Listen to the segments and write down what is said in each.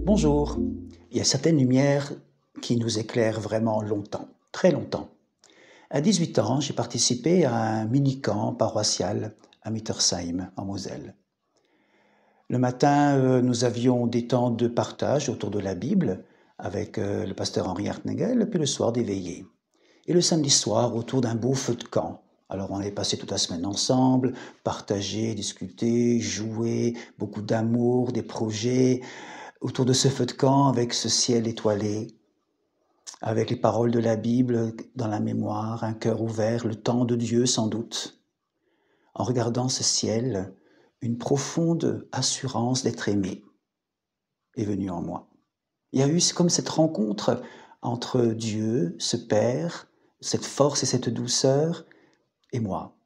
Bonjour, il y a certaines lumières qui nous éclairent vraiment longtemps, très longtemps. À 18 ans, j'ai participé à un mini-camp paroissial à Mittersheim, en Moselle. Le matin, nous avions des temps de partage autour de la Bible avec le pasteur Henri Hartnagel, puis le soir des veillées. Et le samedi soir, autour d'un beau feu de camp. Alors on avait passé toute la semaine ensemble, partagé, discuté, joué, beaucoup d'amour, des projets, autour de ce feu de camp avec ce ciel étoilé, avec les paroles de la Bible dans la mémoire, un cœur ouvert, le temps de Dieu sans doute. En regardant ce ciel, une profonde assurance d'être aimé est venue en moi. Il y a eu comme cette rencontre entre Dieu, ce Père, cette force et cette douceur, et moi.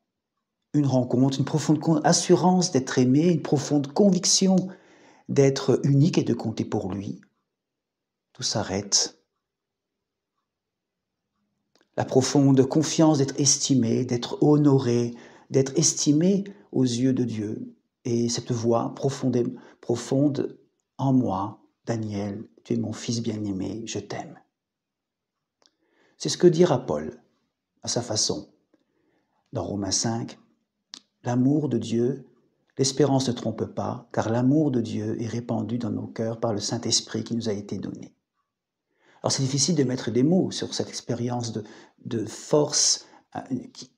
Une rencontre, une profonde assurance d'être aimé, une profonde conviction d'être unique et de compter pour lui. Tout s'arrête. La profonde confiance d'être estimé, d'être honoré, d'être estimé aux yeux de Dieu. Et cette voix profonde en moi, Daniel, tu es mon fils bien-aimé, je t'aime. C'est ce que dira Paul, à sa façon. Dans Romains 5, l'amour de Dieu, l'espérance ne trompe pas, car l'amour de Dieu est répandu dans nos cœurs par le Saint-Esprit qui nous a été donné. Alors c'est difficile de mettre des mots sur cette expérience de force,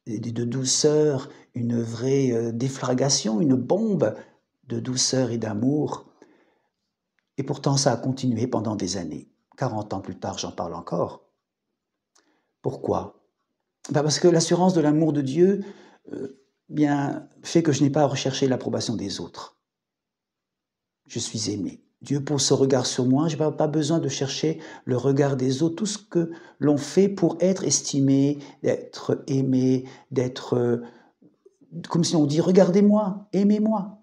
de douceur, une vraie déflagration, une bombe de douceur et d'amour. Et pourtant ça a continué pendant des années. 40 ans plus tard, j'en parle encore. Pourquoi ? Parce que l'assurance de l'amour de Dieu fait que je n'ai pas à rechercher l'approbation des autres. Je suis aimé. Dieu pose ce regard sur moi, je n'ai pas besoin de chercher le regard des autres, tout ce que l'on fait pour être estimé, d'être aimé, d'être, comme si on dit, regardez-moi, aimez-moi.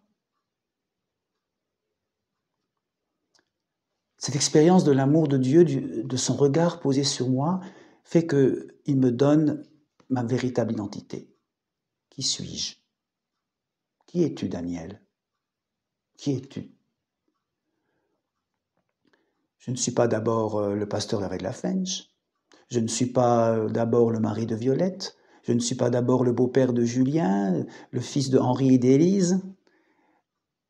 Cette expérience de l'amour de Dieu, de son regard posé sur moi, fait qu'il me donne ma véritable identité. Qui suis-je ? Qui es-tu, Daniel ? Qui es-tu ? Je ne suis pas d'abord le pasteur David Lafenche, je ne suis pas d'abord le mari de Violette, je ne suis pas d'abord le beau-père de Julien, le fils de Henri et d'Élise.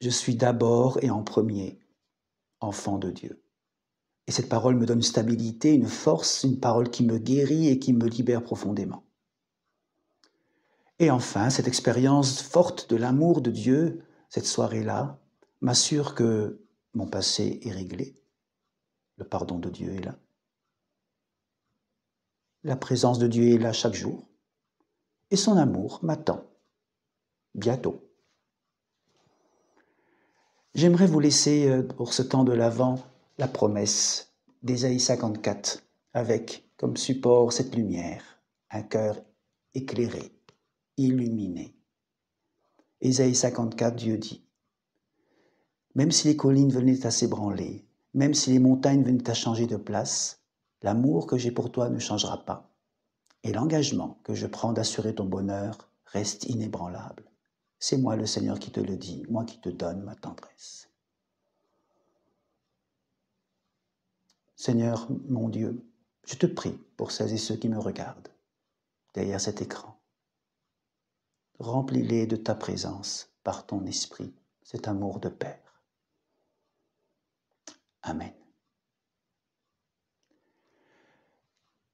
Je suis d'abord et en premier enfant de Dieu. Et cette parole me donne une stabilité, une force, une parole qui me guérit et qui me libère profondément. Et enfin, cette expérience forte de l'amour de Dieu, cette soirée-là, m'assure que mon passé est réglé. Le pardon de Dieu est là. La présence de Dieu est là chaque jour. Et son amour m'attend. Bientôt. J'aimerais vous laisser pour ce temps de l'Avent la promesse d'Ésaïe 54 avec comme support cette lumière, un cœur éclairé, illuminé. Ésaïe 54, Dieu dit, même si les collines venaient à s'ébranler, même si les montagnes venaient à changer de place, l'amour que j'ai pour toi ne changera pas. Et l'engagement que je prends d'assurer ton bonheur reste inébranlable. C'est moi le Seigneur qui te le dit, moi qui te donne ma tendresse. Seigneur, mon Dieu, je te prie pour celles et ceux qui me regardent derrière cet écran. Remplis-les de ta présence par ton esprit, cet amour de Père. Amen.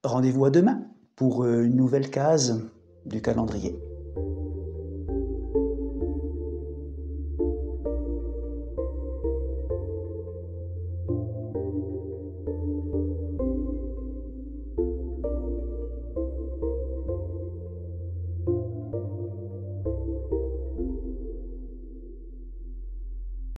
Rendez-vous à demain pour une nouvelle case du calendrier.